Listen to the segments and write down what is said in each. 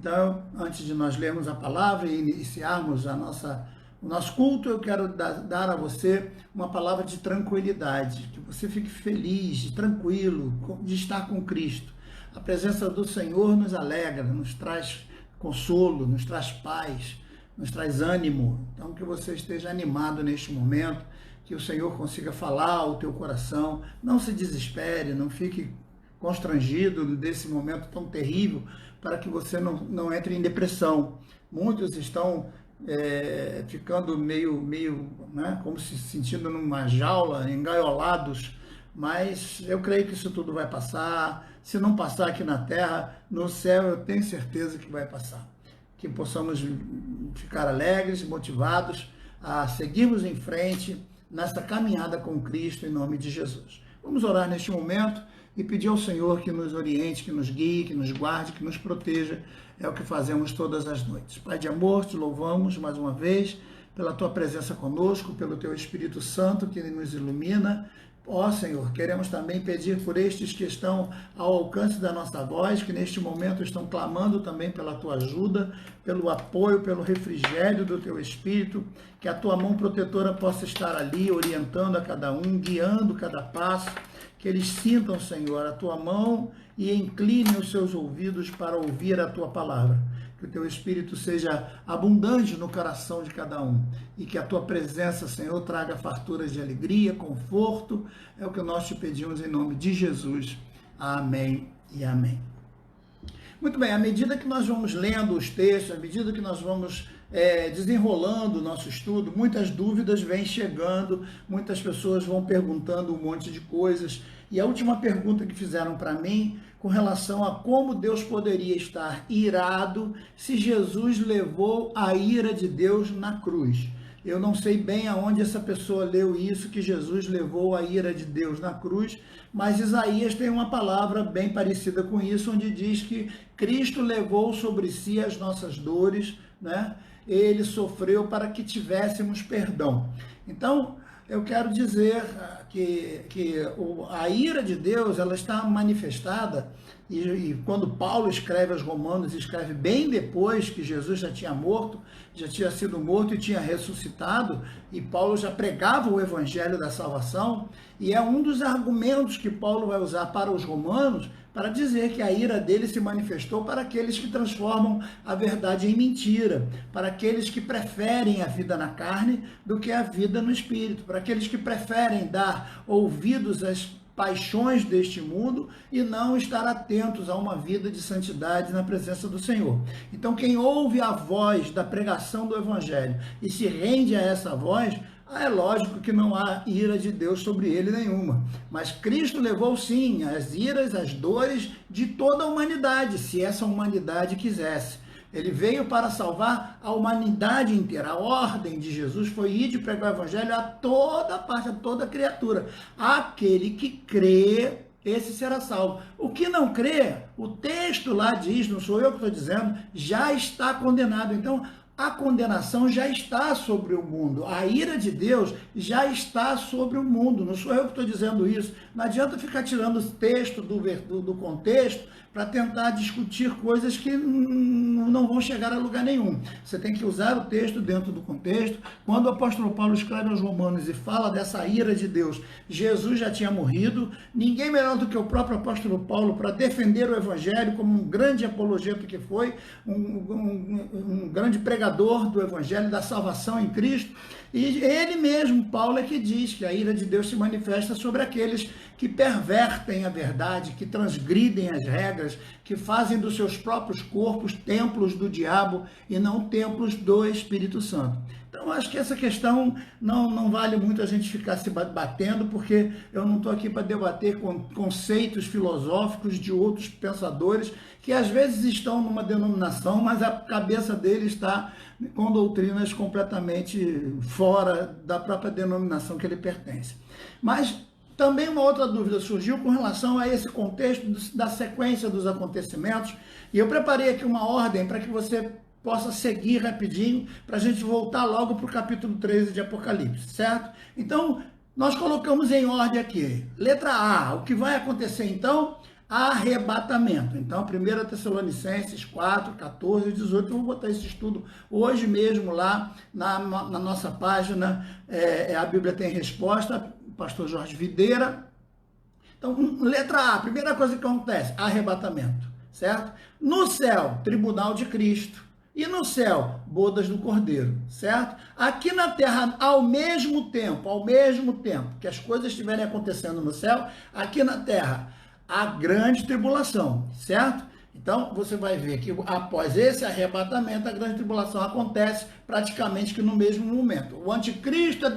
Então, antes de nós lermos a palavra e iniciarmos o nosso culto, eu quero dar a você uma palavra de tranquilidade, que você fique feliz, tranquilo, de estar com Cristo. A presença do Senhor nos alegra, nos traz consolo, nos traz paz, nos traz ânimo. Então, que você esteja animado neste momento, que o Senhor consiga falar ao teu coração. Não se desespere, não fique constrangido desse momento tão terrível, para que você não entre em depressão. Muitos estão ficando meio né, como se sentindo numa jaula, engaiolados, mas eu creio que isso tudo vai passar. Se não passar aqui na terra, no céu eu tenho certeza que vai passar. Que possamos ficar alegres, motivados a seguirmos em frente nessa caminhada com Cristo, em nome de Jesus. Vamos orar neste momento e pedir ao Senhor que nos oriente, que nos guie, que nos guarde, que nos proteja. É o que fazemos todas as noites. Pai de amor, te louvamos mais uma vez pela tua presença conosco, pelo teu Espírito Santo que nos ilumina. Ó Senhor, queremos também pedir por estes que estão ao alcance da nossa voz, que neste momento estão clamando também pela tua ajuda, pelo apoio, pelo refrigério do teu Espírito, que a tua mão protetora possa estar ali, orientando a cada um, guiando cada passo, que eles sintam, Senhor, a tua mão e inclinem os seus ouvidos para ouvir a tua palavra. Que o teu Espírito seja abundante no coração de cada um e que a tua presença, Senhor, traga farturas de alegria, conforto. É o que nós te pedimos em nome de Jesus. Amém e amém. Muito bem, à medida que nós vamos lendo os textos, à medida que nós vamos desenrolando o nosso estudo, muitas dúvidas vêm chegando, muitas pessoas vão perguntando um monte de coisas. E a última pergunta que fizeram para mim, com relação a como Deus poderia estar irado se Jesus levou a ira de Deus na cruz. Eu não sei bem aonde essa pessoa leu isso, que Jesus levou a ira de Deus na cruz, mas Isaías tem uma palavra bem parecida com isso, onde diz que Cristo levou sobre si as nossas dores, né? Ele sofreu para que tivéssemos perdão. Então, eu quero dizer que a ira de Deus, ela está manifestada, e quando Paulo escreve aos Romanos, escreve bem depois que Jesus já tinha sido morto e tinha ressuscitado, e Paulo já pregava o evangelho da salvação, e é um dos argumentos que Paulo vai usar para os romanos, para dizer que a ira dele se manifestou para aqueles que transformam a verdade em mentira, para aqueles que preferem a vida na carne do que a vida no espírito, para aqueles que preferem dar ouvidos às paixões deste mundo e não estar atentos a uma vida de santidade na presença do Senhor. Então, quem ouve a voz da pregação do evangelho e se rende a essa voz, é lógico que não há ira de Deus sobre ele nenhuma. Mas Cristo levou sim as iras, as dores de toda a humanidade, se essa humanidade quisesse. Ele veio para salvar a humanidade inteira. A ordem de Jesus foi ir de pregar o evangelho a toda parte, a toda criatura. Aquele que crê, esse será salvo. O que não crê, o texto lá diz, não sou eu que estou dizendo, já está condenado. Então, a condenação já está sobre o mundo. A ira de Deus já está sobre o mundo. Não sou eu que estou dizendo isso. Não adianta ficar tirando o texto do contexto para tentar discutir coisas que não vão chegar a lugar nenhum. Você tem que usar o texto dentro do contexto. Quando o apóstolo Paulo escreve aos Romanos e fala dessa ira de Deus, Jesus já tinha morrido. Ninguém melhor do que o próprio apóstolo Paulo para defender o evangelho, como um grande apologeta que foi, um grande pregador do evangelho, da salvação em Cristo. E ele mesmo, Paulo, é que diz que a ira de Deus se manifesta sobre aqueles que pervertem a verdade, que transgridem as regras, que fazem dos seus próprios corpos templos do diabo e não templos do Espírito Santo. Então, acho que essa questão não vale muito a gente ficar se batendo, porque eu não estou aqui para debater conceitos filosóficos de outros pensadores que às vezes estão numa denominação, mas a cabeça deles está com doutrinas completamente fora da própria denominação que ele pertence. Mas também uma outra dúvida surgiu com relação a esse contexto da sequência dos acontecimentos, e eu preparei aqui uma ordem para que você possa seguir rapidinho, para a gente voltar logo para o capítulo 13 de Apocalipse, certo? Então, nós colocamos em ordem aqui. Letra A, o que vai acontecer então? arrebatamento. Então, 1 Tessalonicenses 4, 14 e 18, eu vou botar esse estudo hoje mesmo lá na nossa página, a Bíblia Tem Resposta, pastor Jorge Videira. Então, letra A, primeira coisa que acontece, arrebatamento, certo? No céu, tribunal de Cristo. E no céu, bodas do Cordeiro, certo? Aqui na terra, ao mesmo tempo que as coisas estiverem acontecendo no céu, aqui na terra, a grande tribulação, certo? Então, você vai ver que após esse arrebatamento, a grande tribulação acontece praticamente que no mesmo momento. O anticristo é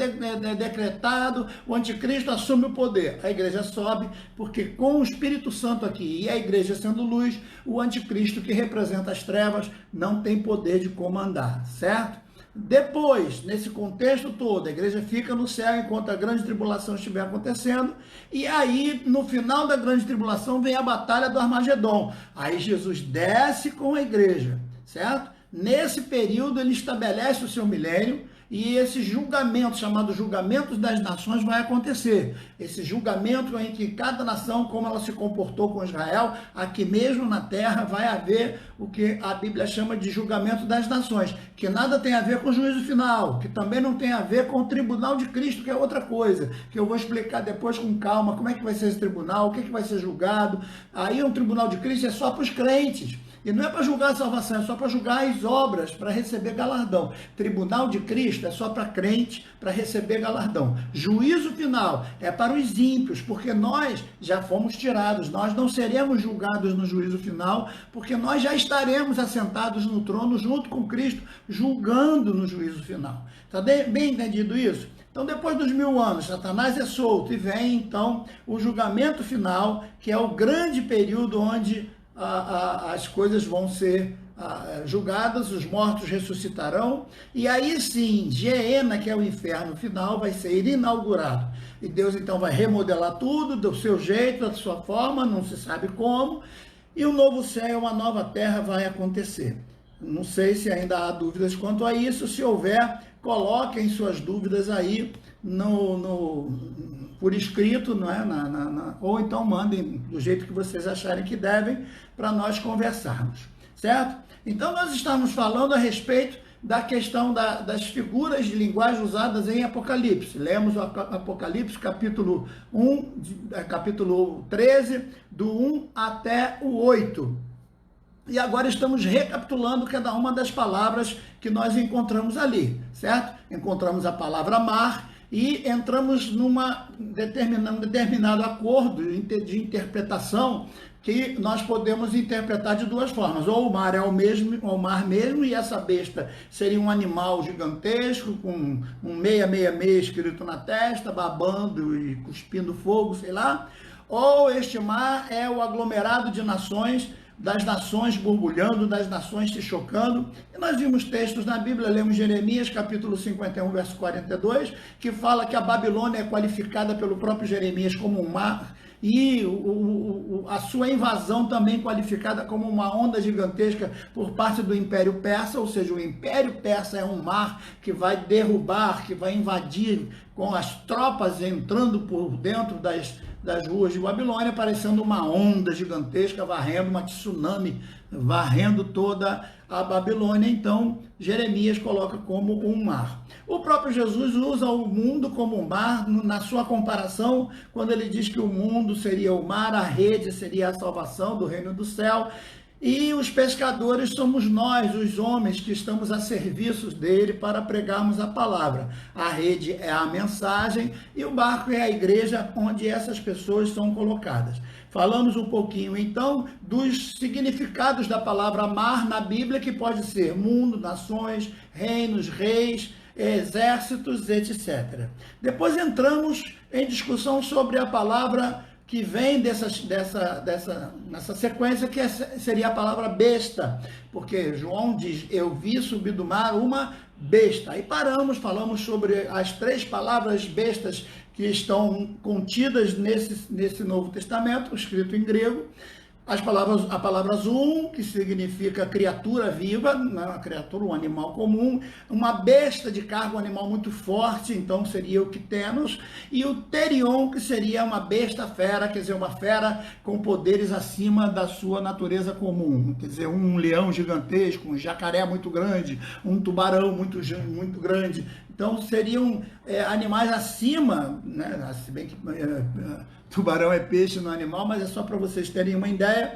decretado, o anticristo assume o poder. A igreja sobe, porque com o Espírito Santo aqui e a igreja sendo luz, o anticristo, que representa as trevas, não tem poder de comandar, certo? Depois, nesse contexto todo, a igreja fica no céu enquanto a grande tribulação estiver acontecendo, e aí, no final da grande tribulação, vem a batalha do Armagedon. Aí Jesus desce com a igreja, certo? Nesse período, ele estabelece o seu milênio, e esse julgamento, chamado julgamento das nações, vai acontecer. Esse julgamento em que cada nação, como ela se comportou com Israel, aqui mesmo na terra, vai haver o que a Bíblia chama de julgamento das nações, que nada tem a ver com o juízo final, que também não tem a ver com o tribunal de Cristo, que é outra coisa, que eu vou explicar depois com calma, como é que vai ser esse tribunal, o que vai ser julgado. Aí um tribunal de Cristo é só para os crentes. E não é para julgar a salvação, é só para julgar as obras, para receber galardão. Tribunal de Cristo é só para crente, para receber galardão. Juízo final é para os ímpios, porque nós já fomos tirados. Nós não seremos julgados no juízo final, porque nós já estaremos assentados no trono junto com Cristo, julgando no juízo final. Está bem entendido isso? Então, depois dos 1000 anos, Satanás é solto e vem, então, o julgamento final, que é o grande período onde as coisas vão ser julgadas, os mortos ressuscitarão, e aí sim, Geena, que é o inferno final, vai ser inaugurado. E Deus então vai remodelar tudo do seu jeito, da sua forma, não se sabe como, e um novo céu, uma nova terra vai acontecer. Não sei se ainda há dúvidas quanto a isso. Se houver, coloquem suas dúvidas aí por escrito, não é? Ou então mandem do jeito que vocês acharem que devem, para nós conversarmos, certo? Então, nós estamos falando a respeito da questão das figuras de linguagem usadas em Apocalipse. Lemos o Apocalipse, capítulo 13, do 1 até o 8. E agora estamos recapitulando cada uma das palavras que nós encontramos ali, certo? Encontramos a palavra mar e entramos num determinado acordo de interpretação, que nós podemos interpretar de duas formas. Ou o mar é o mar mesmo, e essa besta seria um animal gigantesco, com um 666 escrito na testa, babando e cuspindo fogo, sei lá. Ou este mar é o aglomerado de nações, das nações borbulhando, das nações se chocando. E nós vimos textos na Bíblia, lemos Jeremias, capítulo 51, verso 42, que fala que a Babilônia é qualificada pelo próprio Jeremias como um mar, e a sua invasão também qualificada como uma onda gigantesca por parte do Império Persa, ou seja, o Império Persa é um mar que vai derrubar, que vai invadir, com as tropas entrando por dentro das ruas de Babilônia, parecendo uma onda gigantesca, varrendo, uma tsunami, varrendo toda a Babilônia. Então, Jeremias coloca como um mar. O próprio Jesus usa o mundo como um mar na sua comparação, quando ele diz que o mundo seria o mar, a rede seria a salvação do reino do céu, e os pescadores somos nós, os homens, que estamos a serviço dele para pregarmos a palavra. A rede é a mensagem e o barco é a igreja onde essas pessoas são colocadas. Falamos um pouquinho, então, dos significados da palavra mar na Bíblia, que pode ser mundo, nações, reinos, reis, exércitos, etc. Depois entramos em discussão sobre a palavra que vem nessa sequência, que seria a palavra besta, porque João diz, eu vi subir do mar uma besta. Aí falamos sobre as 3 palavras bestas que estão contidas nesse Novo Testamento, escrito em grego, A palavra zoon, que significa criatura viva, uma criatura, um animal comum, uma besta de carga, um animal muito forte, então seria o Quitenos, e o Therion, que seria uma besta fera, quer dizer, uma fera com poderes acima da sua natureza comum, quer dizer, um leão gigantesco, um jacaré muito grande, um tubarão muito grande. Então seriam animais acima, né? Se bem que tubarão é peixe, não é animal, mas é só para vocês terem uma ideia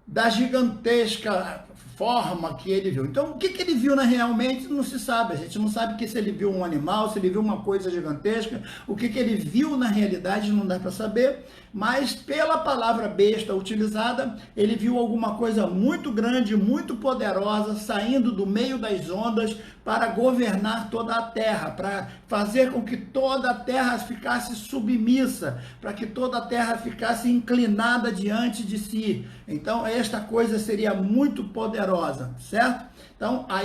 da gigantesca forma que ele viu. Então, o que ele viu realmente não se sabe. A gente não sabe que se ele viu um animal, se ele viu uma coisa gigantesca, o que ele viu na realidade não dá para saber, mas pela palavra besta utilizada, ele viu alguma coisa muito grande, muito poderosa, saindo do meio das ondas para governar toda a terra, para fazer com que toda a terra ficasse submissa, para que toda a terra ficasse inclinada diante de si. Então, esta coisa seria muito poderosa, certo? Então, a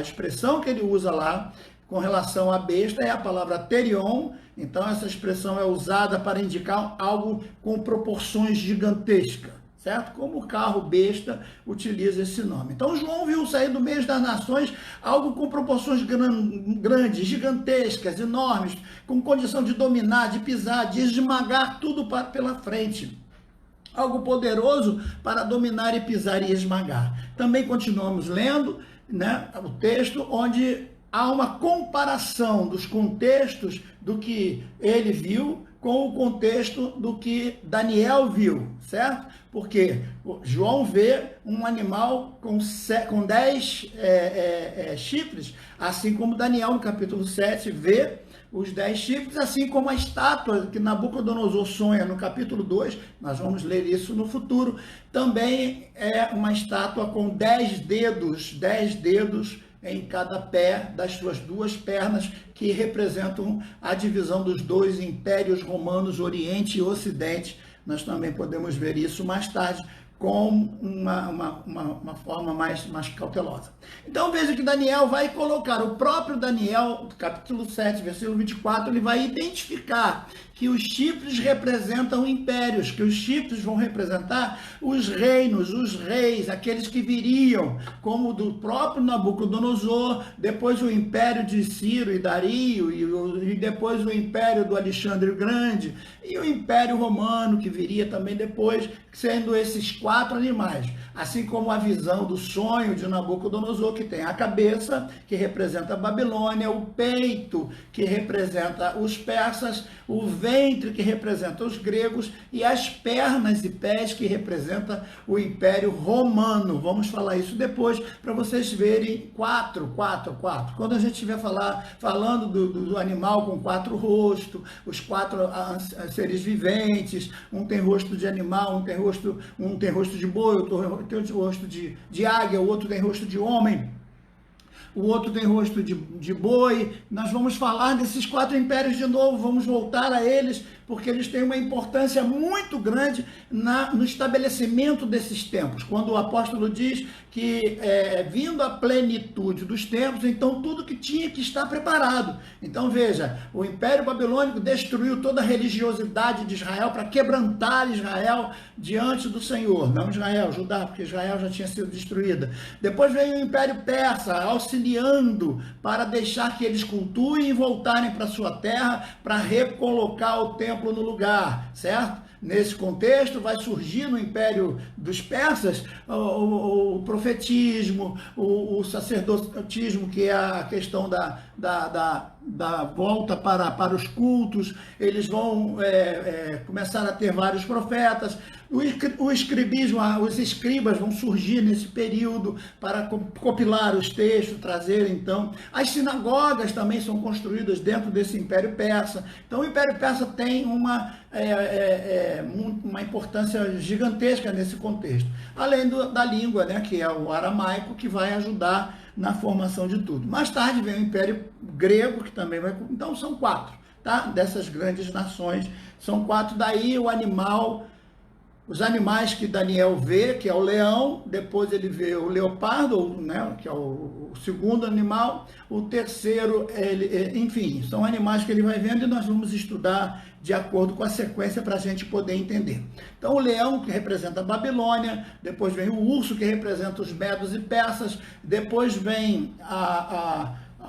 expressão que ele usa lá com relação à besta é a palavra Therion. Então, essa expressão é usada para indicar algo com proporções gigantescas, certo? Como o carro besta utiliza esse nome. Então, João viu sair do meio das nações algo com proporções grandes, gigantescas, enormes, com condição de dominar, de pisar, de esmagar tudo pela frente. Algo poderoso para dominar e pisar e esmagar. Também continuamos lendo, né, o texto onde há uma comparação dos contextos do que ele viu com o contexto do que Daniel viu, certo? Porque João vê um animal com 10 chifres, assim como Daniel no capítulo 7 vê os 10 chifres, assim como a estátua que Nabucodonosor sonha no capítulo 2, nós vamos ler isso no futuro, também é uma estátua com 10 dedos em cada pé das suas duas pernas, que representam a divisão dos dois impérios romanos, Oriente e Ocidente. Nós também podemos ver isso mais tarde, com uma forma mais cautelosa. Então veja que Daniel vai colocar, o próprio Daniel, capítulo 7, versículo 24, ele vai identificar que os chifres representam impérios, que os chifres vão representar os reinos, os reis, aqueles que viriam, como do próprio Nabucodonosor, depois o império de Ciro e Dario, e depois o império do Alexandre o Grande, e o império romano, que viria também depois, sendo esses 4 animais, assim como a visão do sonho de Nabucodonosor, que tem a cabeça, que representa a Babilônia, o peito, que representa os persas, o ventre, que representa os gregos, e as pernas e pés, que representa o Império Romano. Vamos falar isso depois, para vocês verem 4. Quando a gente estiver falando do animal com 4 rostos, os 4 seres viventes, um tem rosto de animal, um tem rosto de boi, outro tem rosto de águia, o outro tem rosto de homem, o outro tem rosto de boi. Nós vamos falar desses 4 impérios de novo, vamos voltar a eles, porque eles têm uma importância muito grande no estabelecimento desses tempos. Quando o apóstolo diz que vindo a plenitude dos tempos, então tudo que tinha que estar preparado. Então veja, o Império Babilônico destruiu toda a religiosidade de Israel para quebrantar Israel diante do Senhor. Não Israel, Judá, porque Israel já tinha sido destruída. Depois veio o Império Persa, auxiliando para deixar que eles cultuem e voltarem para sua terra, para recolocar o templo no lugar, certo? Nesse contexto vai surgir no Império dos Persas o profetismo, o sacerdotismo, que é a questão da volta para os cultos. Eles vão começar a ter vários profetas. O escribismo, os escribas vão surgir nesse período para compilar os textos, trazer então. As sinagogas também são construídas dentro desse Império Persa. Então o Império Persa tem uma importância gigantesca nesse contexto. Além da língua, né, que é o aramaico, que vai ajudar na formação de tudo. Mais tarde vem o Império Grego, que também vai... Então são 4, tá? Dessas grandes nações, são 4. Daí o animal os animais que Daniel vê, que é o leão, depois ele vê o leopardo, né, que é o segundo animal, o terceiro, enfim, são animais que ele vai vendo e nós vamos estudar de acordo com a sequência para a gente poder entender. Então, o leão, que representa a Babilônia, depois vem o urso, que representa os medos e persas, depois vem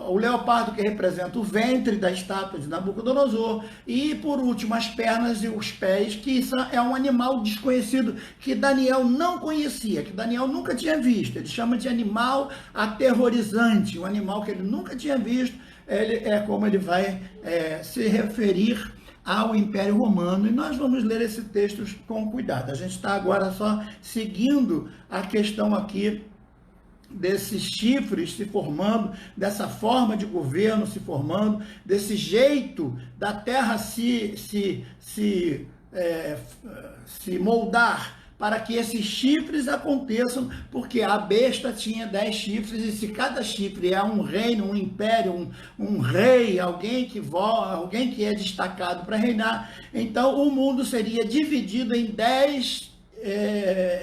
o leopardo, que representa o ventre da estátua de Nabucodonosor, e por último as pernas e os pés, que é um animal desconhecido, que Daniel não conhecia, que Daniel nunca tinha visto. Ele chama de animal aterrorizante, um animal que ele nunca tinha visto. É como ele vai se referir ao Império Romano, e nós vamos ler esse texto com cuidado. A gente está agora só seguindo a questão aqui desses chifres se formando, dessa forma de governo se formando, desse jeito da terra se moldar para que esses chifres aconteçam, porque a besta tinha 10 chifres, e se cada chifre é um reino, um império, um rei, alguém que é destacado para reinar, então o mundo seria dividido em 10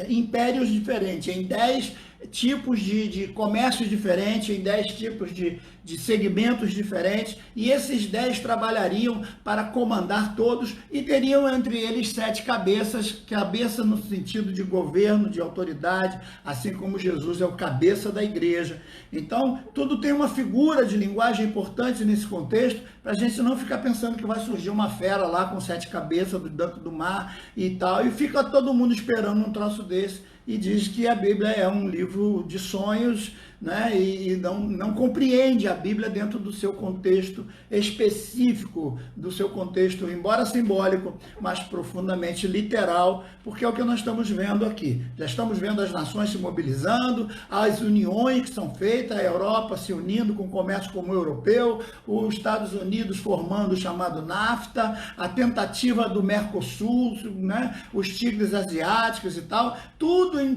impérios diferentes, em 10 tipos de comércio diferentes, em 10 tipos de segmentos diferentes, e esses 10 trabalhariam para comandar todos, e teriam entre eles 7 cabeças, cabeça no sentido de governo, de autoridade, assim como Jesus é o cabeça da igreja. Então, tudo tem uma figura de linguagem importante nesse contexto, para a gente não ficar pensando que vai surgir uma fera lá com 7 cabeças dentro do mar e tal, e fica todo mundo esperando um troço desse, e diz que a Bíblia é um livro de sonhos, né? E não compreende a Bíblia dentro do seu contexto específico, do seu contexto, embora simbólico, mas profundamente literal, porque é o que nós estamos vendo aqui. Já estamos vendo as nações se mobilizando, as uniões que são feitas, a Europa se unindo com o comércio comum europeu, os Estados Unidos formando o chamado NAFTA, a tentativa do Mercosul, né? Os tigres asiáticos e tal, tudo em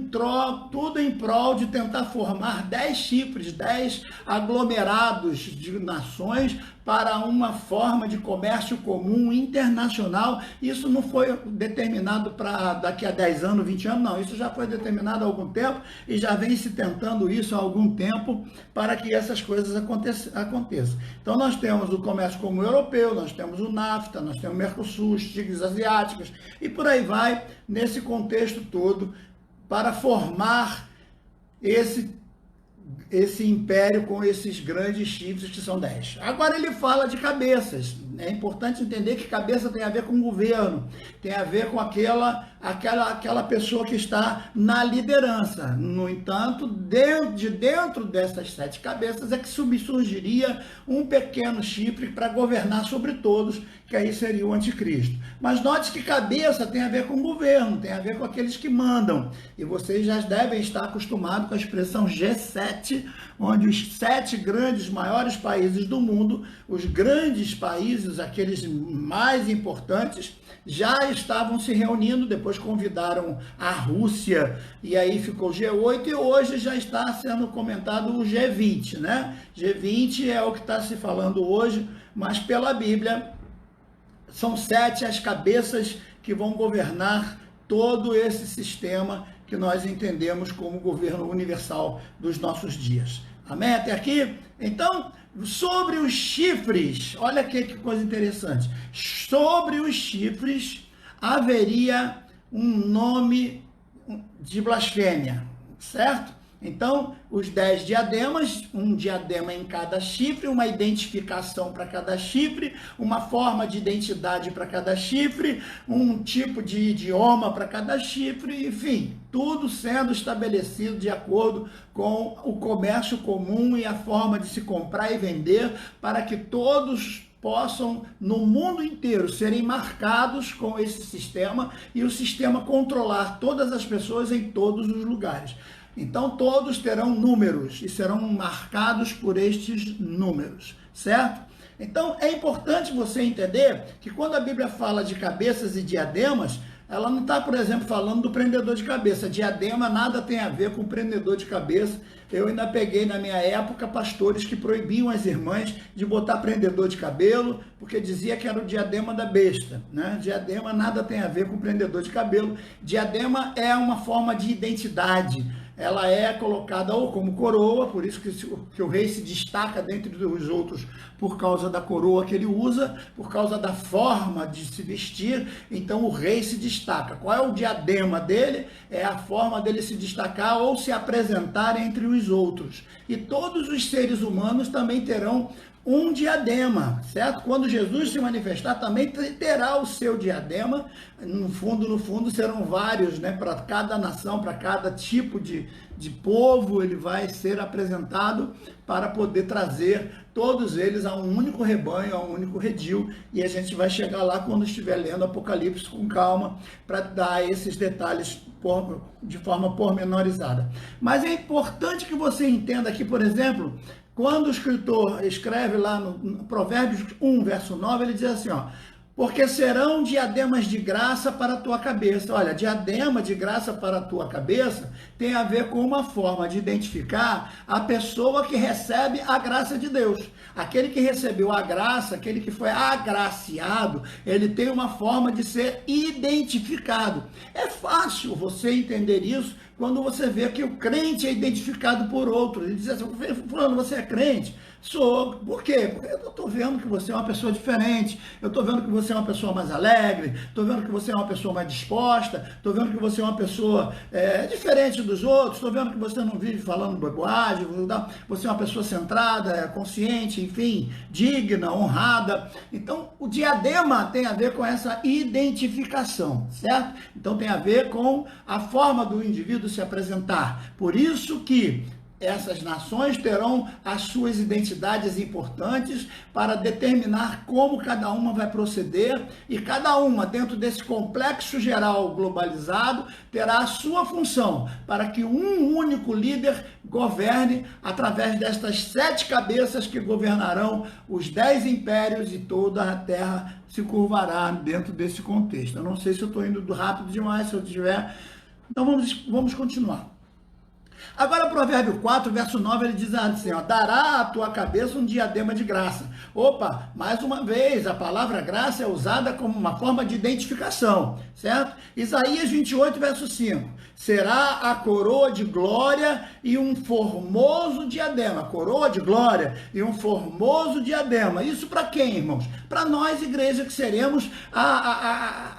prol de tentar formar 10 chifres, 10 aglomerados de nações para uma forma de comércio comum internacional. Isso não foi determinado para daqui a 10 anos, 20 anos, não. Isso já foi determinado há algum tempo e já vem se tentando isso há algum tempo para que essas coisas aconteçam. Então, nós temos o comércio comum europeu, nós temos o NAFTA, nós temos o Mercosul, os tigres asiáticos e por aí vai, nesse contexto todo, para formar esse império com esses grandes chifres que são 10. Agora ele fala de cabeças. É importante entender que cabeça tem a ver com governo, tem a ver com aquela pessoa que está na liderança. No entanto, dentro dessas 7 cabeças é que surgiria um pequeno chifre para governar sobre todos, que aí seria o anticristo. Mas note que cabeça tem a ver com governo, tem a ver com aqueles que mandam. E vocês já devem estar acostumados com a expressão G7, onde os 7 grandes, maiores países do mundo, os grandes países, aqueles mais importantes, já estavam se reunindo, depois convidaram a Rússia, e aí ficou o G8, e hoje já está sendo comentado o G20, né? G20 é o que está se falando hoje, mas pela Bíblia, são 7 as cabeças que vão governar todo esse sistema que nós entendemos como governo universal dos nossos dias. Amém? Até aqui? Então, sobre os chifres, olha que coisa interessante. Sobre os chifres haveria um nome de blasfêmia, certo? Então, os 10 diademas, um diadema em cada chifre, uma identificação para cada chifre, uma forma de identidade para cada chifre, um tipo de idioma para cada chifre, enfim, tudo sendo estabelecido de acordo com o comércio comum e a forma de se comprar e vender, para que todos possam, no mundo inteiro, serem marcados com esse sistema e o sistema controlar todas as pessoas em todos os lugares. Então, todos terão números e serão marcados por estes números, certo? Então, é importante você entender que quando a Bíblia fala de cabeças e diademas, ela não está, por exemplo, falando do prendedor de cabeça. Diadema nada tem a ver com prendedor de cabeça. Eu ainda peguei na minha época pastores que proibiam as irmãs de botar prendedor de cabelo, porque dizia que era o diadema da besta, né? Diadema nada tem a ver com prendedor de cabelo. Diadema é uma forma de identidade. Ela é colocada ou como coroa, por isso que o rei se destaca dentre os outros por causa da coroa que ele usa, por causa da forma de se vestir, então o rei se destaca. Qual é o diadema dele? É a forma dele se destacar ou se apresentar entre os outros. E todos os seres humanos também terão um diadema, certo? Quando Jesus se manifestar, também terá o seu diadema. No fundo, serão vários, né? Para cada nação, para cada tipo de povo, ele vai ser apresentado para poder trazer todos eles a um único rebanho, a um único redil. E a gente vai chegar lá quando estiver lendo Apocalipse com calma, para dar esses detalhes de forma pormenorizada. Mas é importante que você entenda aqui, por exemplo, quando o escritor escreve lá no Provérbios 1, verso 9, ele diz assim, ó, porque serão diademas de graça para a tua cabeça. Olha, diadema de graça para a tua cabeça tem a ver com uma forma de identificar a pessoa que recebe a graça de Deus. Aquele que recebeu a graça, aquele que foi agraciado, ele tem uma forma de ser identificado. É fácil você entender isso quando você vê que o crente é identificado por outro. Ele diz assim, fulano, você é crente? Sou. Por quê? Porque eu estou vendo que você é uma pessoa diferente, eu estou vendo que você é uma pessoa mais alegre, estou vendo que você é uma pessoa mais disposta, estou vendo que você é uma pessoa diferente dos outros, estou vendo que você não vive falando bobagem, você é uma pessoa centrada, consciente, enfim, digna, honrada. Então, o diadema tem a ver com essa identificação, certo? Então, tem a ver com a forma do indivíduo se apresentar. Por isso que essas nações terão as suas identidades importantes para determinar como cada uma vai proceder, e cada uma, dentro desse complexo geral globalizado, terá a sua função para que um único líder governe através destas 7 cabeças que governarão os 10 impérios, e toda a terra se curvará dentro desse contexto. Eu não sei se eu estou indo rápido demais, se eu tiver. Então vamos continuar. Agora, Provérbio 4, verso 9, ele diz assim, ó, dará à tua cabeça um diadema de graça. Opa, mais uma vez, a palavra graça é usada como uma forma de identificação, certo? Isaías 28, verso 5, será a coroa de glória e um formoso diadema. Coroa de glória e um formoso diadema. Isso para quem, irmãos? Para nós, igreja, que seremos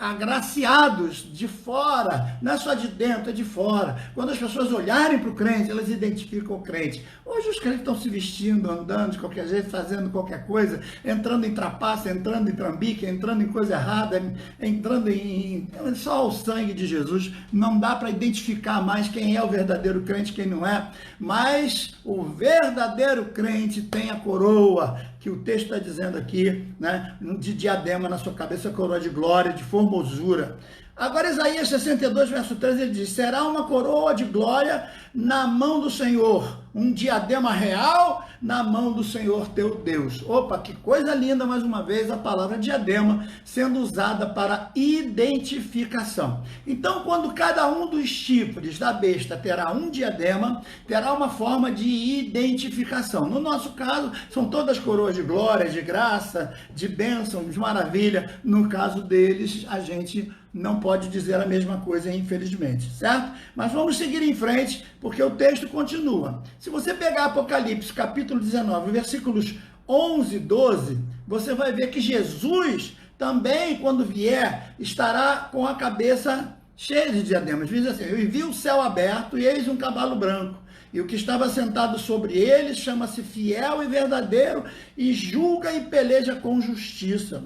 agraciados de fora, não é só de dentro, é de fora. Quando as pessoas olharem para o crente, elas identificam o crente. Hoje os crentes estão se vestindo, andando de qualquer jeito, fazendo qualquer coisa, entrando em trapaça, entrando em trambique, entrando em coisa errada, entrando em... Só o sangue de Jesus. Não dá para identificar mais quem é o verdadeiro crente, quem não é. Mas o verdadeiro crente tem a coroa, que o texto está dizendo aqui, né, de diadema na sua cabeça, coroa de glória, de formosura. Agora, Isaías 62, verso 13, ele diz, será uma coroa de glória na mão do Senhor, um diadema real na mão do Senhor teu Deus. Opa, que coisa linda, mais uma vez, a palavra diadema sendo usada para identificação. Então, quando cada um dos chifres da besta terá um diadema, terá uma forma de identificação. No nosso caso, são todas coroas de glória, de graça, de bênção, de maravilha. No caso deles, a gente não pode dizer a mesma coisa, infelizmente, certo? Mas vamos seguir em frente, porque o texto continua. Se você pegar Apocalipse, capítulo 19, versículos 11 e 12, você vai ver que Jesus também, quando vier, estará com a cabeça cheia de diademas. Diz assim, eu vi o céu aberto e eis um cavalo branco. E o que estava sentado sobre ele chama-se Fiel e Verdadeiro e julga e peleja com justiça.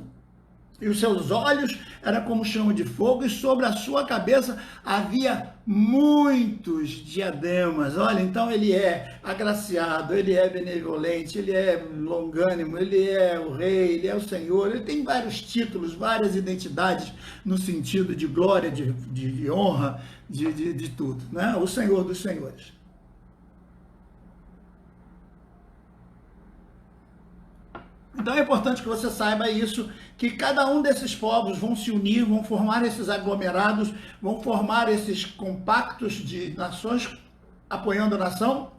E os seus olhos eram como chama de fogo, e sobre a sua cabeça havia muitos diademas. Olha, então ele é agraciado, ele é benevolente, ele é longânimo, ele é o rei, ele é o Senhor, ele tem vários títulos, várias identidades no sentido de glória, de honra, de tudo, né? O Senhor dos Senhores. Então é importante que você saiba isso, que cada um desses povos vão se unir, vão formar esses aglomerados, vão formar esses compactos de nações apoiando a nação,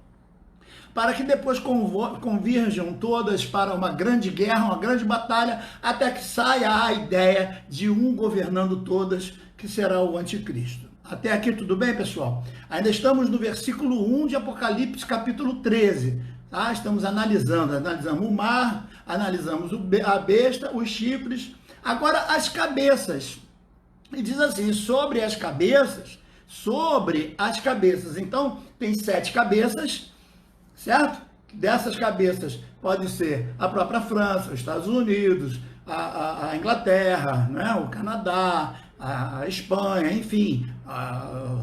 para que depois convirjam todas para uma grande guerra, uma grande batalha, até que saia a ideia de um governando todas, que será o anticristo. Até aqui tudo bem, pessoal? Ainda estamos no versículo 1 de Apocalipse, capítulo 13. Tá? Estamos analisamos o mar, analisamos a besta, os chifres, agora as cabeças. E diz assim, sobre as cabeças, então tem 7 cabeças, certo? Dessas cabeças pode ser a própria França, os Estados Unidos, a Inglaterra, né? O Canadá, a Espanha, enfim,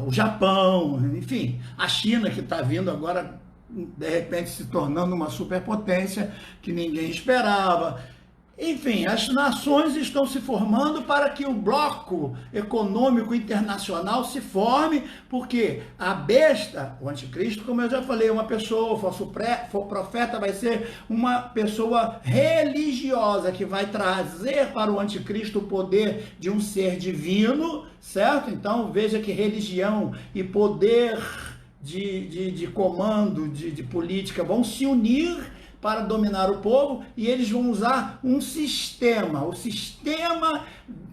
o Japão, enfim, a China, que está vindo agora, de repente, se tornando uma superpotência que ninguém esperava. Enfim, as nações estão se formando para que o bloco econômico internacional se forme, porque a besta, o anticristo, como eu já falei, uma pessoa, o falso profeta vai ser uma pessoa religiosa que vai trazer para o anticristo o poder de um ser divino, certo? Então veja que religião e poder de comando, de política vão se unir para dominar o povo, e eles vão usar um sistema, o sistema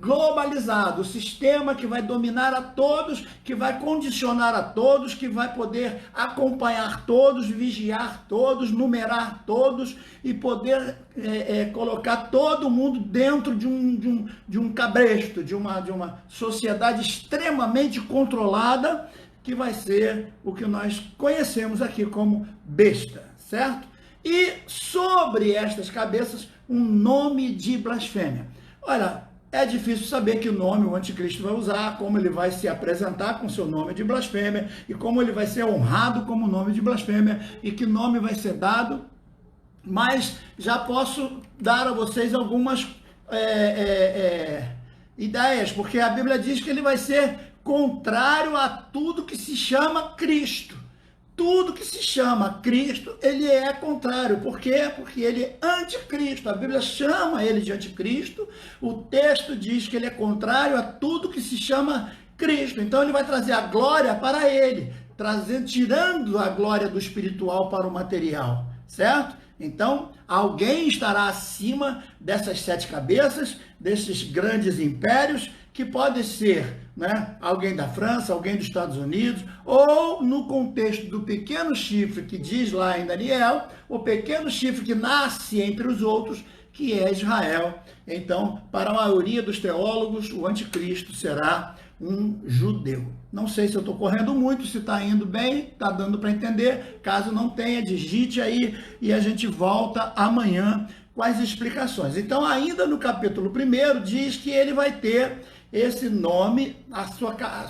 globalizado, o sistema que vai dominar a todos, que vai condicionar a todos, que vai poder acompanhar todos, vigiar todos, numerar todos e poder colocar todo mundo dentro de um cabresto, de uma sociedade extremamente controlada, que vai ser o que nós conhecemos aqui como besta, certo? E sobre estas cabeças, um nome de blasfêmia. Olha, é difícil saber que nome o anticristo vai usar, como ele vai se apresentar com seu nome de blasfêmia, e como ele vai ser honrado como nome de blasfêmia, e que nome vai ser dado, mas já posso dar a vocês algumas ideias, porque a Bíblia diz que ele vai ser contrário a tudo que se chama Cristo. Tudo que se chama Cristo, ele é contrário. Por quê? Porque ele é anticristo. A Bíblia chama ele de anticristo. O texto diz que ele é contrário a tudo que se chama Cristo. Então ele vai trazer a glória para ele, tirando a glória do espiritual para o material, certo? Então, alguém estará acima dessas 7 cabeças, desses grandes impérios, que pode ser, né, alguém da França, alguém dos Estados Unidos, ou no contexto do pequeno chifre que diz lá em Daniel, o pequeno chifre que nasce entre os outros, que é Israel. Então, para a maioria dos teólogos, o anticristo será um judeu. Não sei se eu estou correndo muito, se está indo bem, está dando para entender. Caso não tenha, digite aí e a gente volta amanhã com as explicações. Então, ainda no capítulo 1, diz que ele vai ter esse nome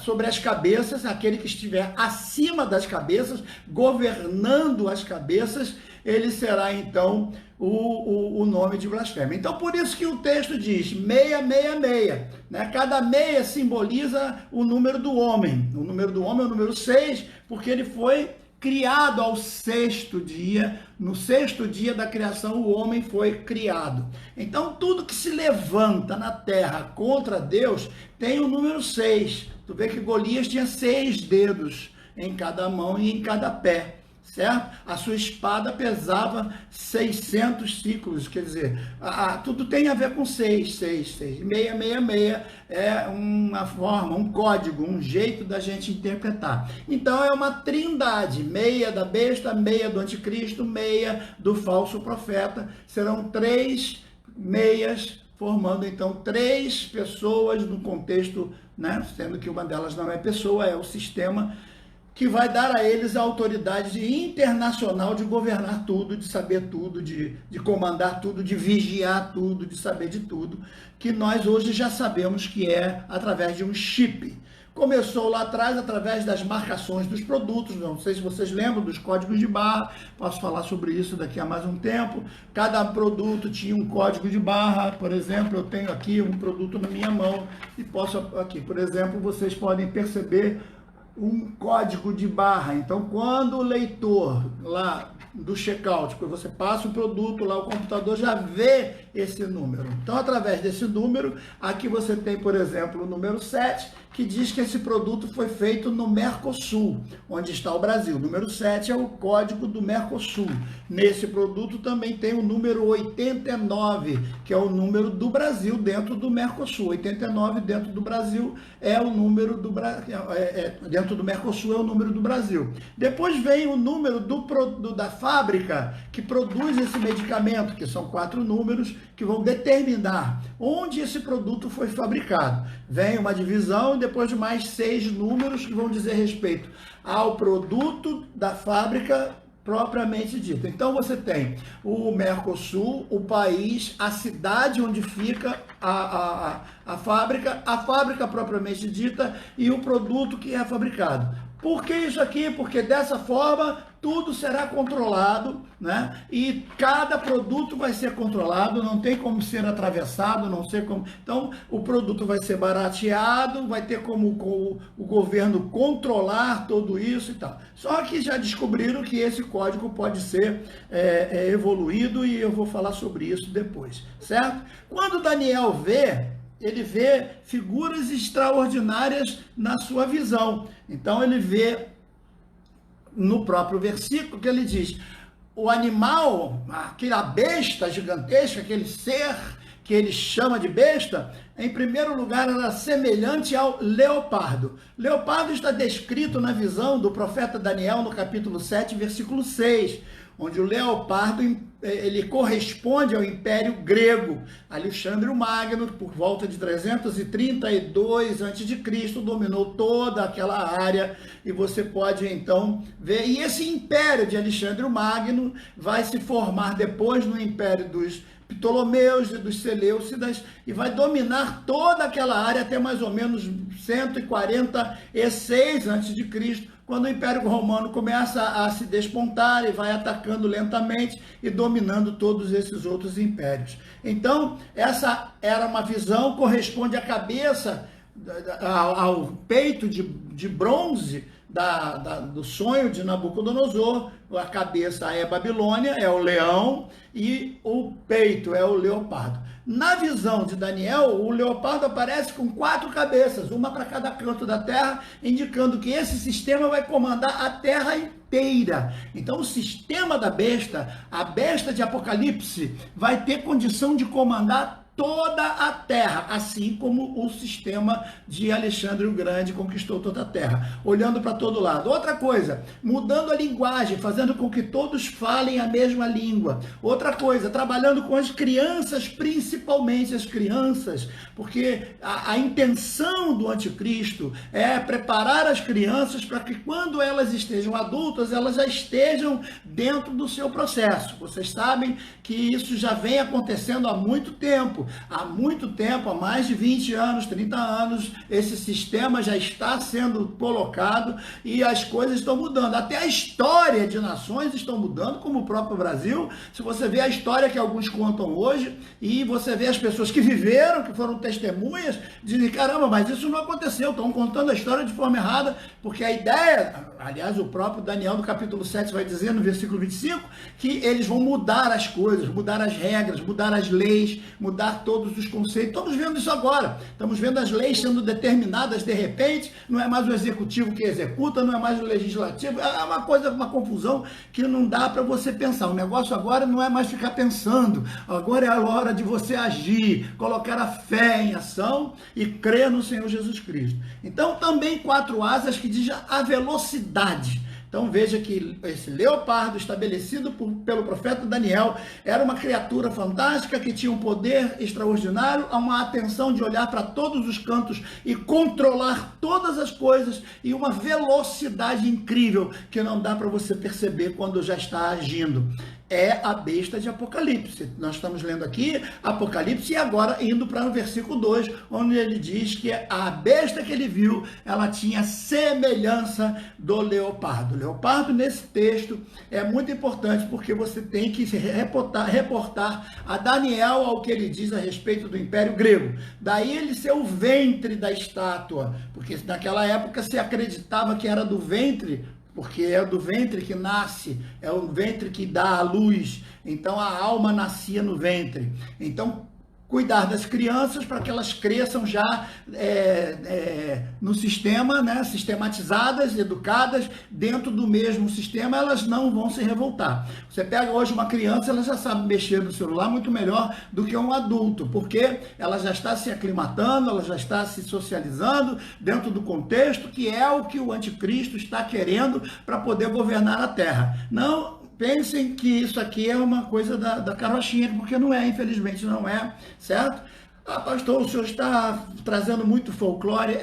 sobre as cabeças, aquele que estiver acima das cabeças, governando as cabeças, ele será então o nome de blasfêmia. Então, por isso que o texto diz 666, né? Cada meia simboliza o número do homem. O número do homem é o número 6, porque ele foi criado ao 6º dia. No 6º dia da criação, o homem foi criado. Então, tudo que se levanta na terra contra Deus tem o número 6. Tu vê que Golias tinha 6 dedos em cada mão e em cada pé, certo? A sua espada pesava 600 ciclos, quer dizer, tudo tem a ver com 6. 666 é uma forma, um código, um jeito da gente interpretar. Então é uma trindade, meia da besta, meia do anticristo, meia do falso profeta. Serão 3 meias, formando então 3 pessoas no contexto, né? Sendo que uma delas não é pessoa, é o sistema, que vai dar a eles a autoridade internacional de governar tudo, de saber tudo, de comandar tudo, de vigiar tudo, de saber de tudo, que nós hoje já sabemos que é através de um chip. Começou lá atrás através das marcações dos produtos, não sei se vocês lembram dos códigos de barra, posso falar sobre isso daqui a mais um tempo. Cada produto tinha um código de barra, por exemplo, eu tenho aqui um produto na minha mão e posso aqui, por exemplo, vocês podem perceber um código de barra. Então, quando o leitor lá do checkout, quando você passa o produto lá, o computador já vê esse número? Então, através desse número, aqui você tem, por exemplo, o número 7, que diz que esse produto foi feito no Mercosul, onde está o Brasil. O número 7 é o código do Mercosul. Nesse produto também tem o número 89, que é o número do Brasil dentro do Mercosul. 89 dentro do Brasil é o número do dentro do Mercosul é o número do Brasil. Depois vem o número da fábrica que produz esse medicamento, que são 4 números que vão determinar onde esse produto foi fabricado. Vem uma divisão e depois de mais 6 números que vão dizer respeito ao produto da fábrica propriamente dita. Então você tem o Mercosul, o país, a cidade onde fica a fábrica propriamente dita e o produto que é fabricado. Por que isso aqui? Porque dessa forma tudo será controlado, né? E cada produto vai ser controlado, não tem como ser atravessado, não sei como. Então, o produto vai ser barateado, vai ter como o governo controlar tudo isso e tal. Só que já descobriram que esse código pode ser evoluído e eu vou falar sobre isso depois, certo? Quando Daniel ele vê figuras extraordinárias na sua visão. Então ele vê no próprio versículo que ele diz: o animal, aquela besta gigantesca, aquele ser que ele chama de besta, em primeiro lugar era semelhante ao leopardo. Leopardo está descrito na visão do profeta Daniel no capítulo 7, versículo 6, onde o leopardo ele corresponde ao Império Grego. Alexandre o Magno, por volta de 332 a.C., dominou toda aquela área, e você pode então ver. E esse Império de Alexandre o Magno vai se formar depois no Império dos Ptolomeus e dos Seleucidas, e vai dominar toda aquela área até mais ou menos 146 a.C., quando o Império Romano começa a se despontar e vai atacando lentamente e dominando todos esses outros impérios. Então, essa era uma visão, corresponde à cabeça, ao peito de bronze do sonho de Nabucodonosor. A cabeça é Babilônia, é o leão, e o peito é o leopardo. Na visão de Daniel, o leopardo aparece com 4 cabeças, uma para cada canto da terra, indicando que esse sistema vai comandar a terra inteira. Então, o sistema da besta, a besta de Apocalipse, vai ter condição de comandar toda a terra, assim como o sistema de Alexandre o Grande conquistou toda a terra, olhando para todo lado. Outra coisa, mudando a linguagem, fazendo com que todos falem a mesma língua. Outra coisa, trabalhando com as crianças, principalmente as crianças, porque a intenção do anticristo é preparar as crianças para que quando elas estejam adultas, elas já estejam dentro do seu processo. Vocês sabem que isso já vem acontecendo há muito tempo. Há muito tempo, há mais de 20 anos, 30 anos, esse sistema já está sendo colocado e as coisas estão mudando. Até a história de nações estão mudando, como o próprio Brasil. Se você vê a história que alguns contam hoje e você vê as pessoas que viveram, que foram testemunhas, dizem, caramba, mas isso não aconteceu, estão contando a história de forma errada, porque a ideia, aliás, o próprio Daniel no capítulo 7 vai dizer, no versículo 25, que eles vão mudar as coisas, mudar as regras, mudar as leis, mudar todos os conceitos. Estamos vendo isso agora. Estamos vendo as leis sendo determinadas de repente. Não é mais o executivo que executa, não é mais o legislativo. É uma coisa, uma confusão que não dá para você pensar. O negócio agora não é mais ficar pensando. Agora é a hora de você agir, colocar a fé em ação e crer no Senhor Jesus Cristo. Então, também 4 asas que diz a velocidade. Então veja que esse leopardo estabelecido pelo profeta Daniel era uma criatura fantástica que tinha um poder extraordinário, uma atenção de olhar para todos os cantos e controlar todas as coisas e uma velocidade incrível que não dá para você perceber quando já está agindo. É a besta de Apocalipse. Nós estamos lendo aqui Apocalipse e agora indo para o versículo 2, onde ele diz que a besta que ele viu, ela tinha semelhança do leopardo. O leopardo nesse texto é muito importante porque você tem que se reportar a Daniel ao que ele diz a respeito do Império Grego. Daí ele ser o ventre da estátua, porque naquela época se acreditava que era do ventre porque é do ventre que nasce, é o ventre que dá a luz, então a alma nascia no ventre. Então, cuidar das crianças para que elas cresçam já no sistema, né, sistematizadas, educadas, dentro do mesmo sistema, elas não vão se revoltar. Você pega hoje uma criança, ela já sabe mexer no celular muito melhor do que um adulto, porque ela já está se aclimatando, ela já está se socializando dentro do contexto que é o que o anticristo está querendo para poder governar a Terra. Não pensem que isso aqui é uma coisa da carochinha, porque não é, infelizmente não é, certo? Ah, pastor, o senhor está trazendo muito folclore.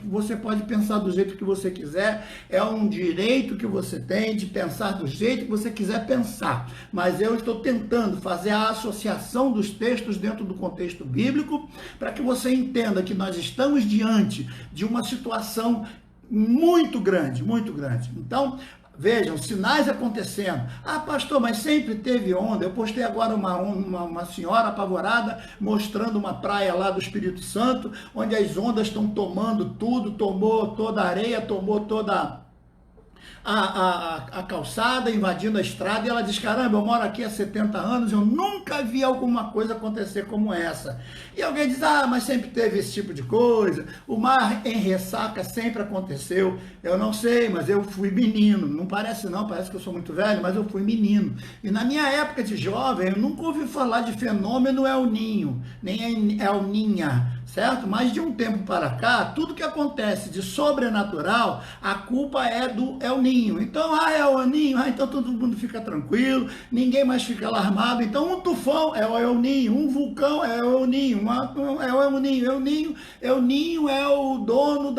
Você pode pensar do jeito que você quiser, é um direito que você tem de pensar do jeito que você quiser pensar, mas eu estou tentando fazer a associação dos textos dentro do contexto bíblico, para que você entenda que nós estamos diante de uma situação muito grande, muito grande. Então, vejam, sinais acontecendo. Ah, pastor, mas sempre teve onda. Eu postei agora uma senhora apavorada mostrando uma praia lá do Espírito Santo, onde as ondas estão tomando tudo, tomou toda a areia, tomou toda a calçada, invadindo a estrada, e ela diz, caramba, eu moro aqui há 70 anos, eu nunca vi alguma coisa acontecer como essa. E alguém diz, ah, mas sempre teve esse tipo de coisa, o mar em ressaca sempre aconteceu. Eu não sei, mas eu fui menino, não parece não, parece que eu sou muito velho, mas eu fui menino. E na minha época de jovem, eu nunca ouvi falar de fenômeno El Ninho, nem El Ninha, certo? Mas de um tempo para cá, tudo que acontece de sobrenatural, a culpa é do El Ninho. Então, é o El Ninho, então todo mundo fica tranquilo, ninguém mais fica alarmado. Então, um tufão é o El Ninho, um vulcão é o El Ninho, é o El Ninho. El Ninho é o dono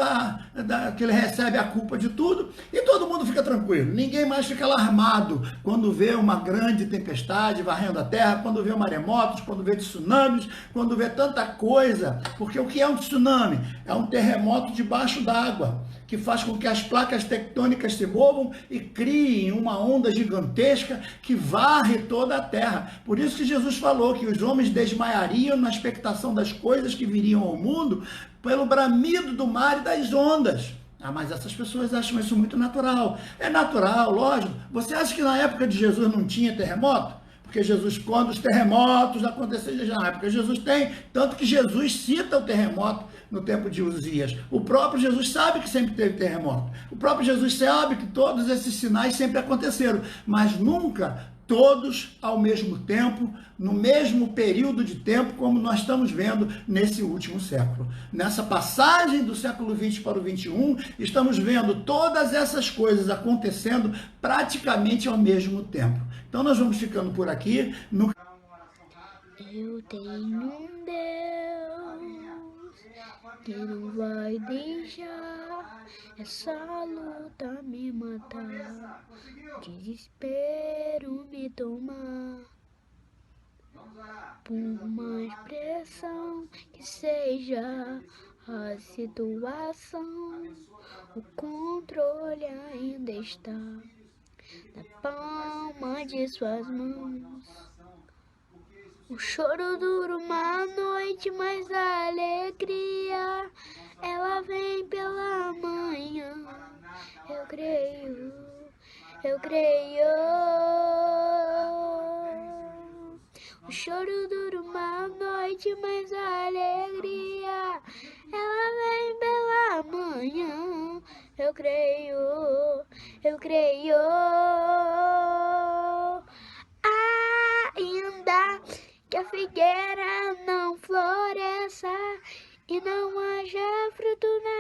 que ele recebe a culpa de tudo, e todo mundo fica tranquilo. Ninguém mais fica alarmado quando vê uma grande tempestade varrendo a terra, quando vê maremotos, quando vê tsunamis, quando vê tanta coisa. Porque o que é um tsunami? É um terremoto debaixo d'água, que faz com que as placas tectônicas se movam e criem uma onda gigantesca que varre toda a terra. Por isso que Jesus falou que os homens desmaiariam na expectação das coisas que viriam ao mundo pelo bramido do mar e das ondas. Ah, mas essas pessoas acham isso muito natural. É natural, lógico. Você acha que na época de Jesus não tinha terremoto? Porque Jesus, quando os terremotos aconteceram já na época, Jesus tem, tanto que Jesus cita o terremoto no tempo de Uzias. O próprio Jesus sabe que sempre teve terremoto. O próprio Jesus sabe que todos esses sinais sempre aconteceram, mas nunca todos ao mesmo tempo, no mesmo período de tempo, como nós estamos vendo nesse último século. Nessa passagem do século XX para o XXI, estamos vendo todas essas coisas acontecendo praticamente ao mesmo tempo. Então nós vamos ficando por aqui. Eu tenho um Deus que não vai deixar essa luta me matar, desespero me tomar. Por mais pressão que seja a situação, o controle ainda está na palma de suas mãos. O choro dura uma noite, mas a alegria, ela vem pela manhã. Eu creio, eu creio. O choro dura uma noite, mas a alegria, ela vem pela manhã. Eu creio, eu creio. Ainda que a figueira não floresça e não haja fruto na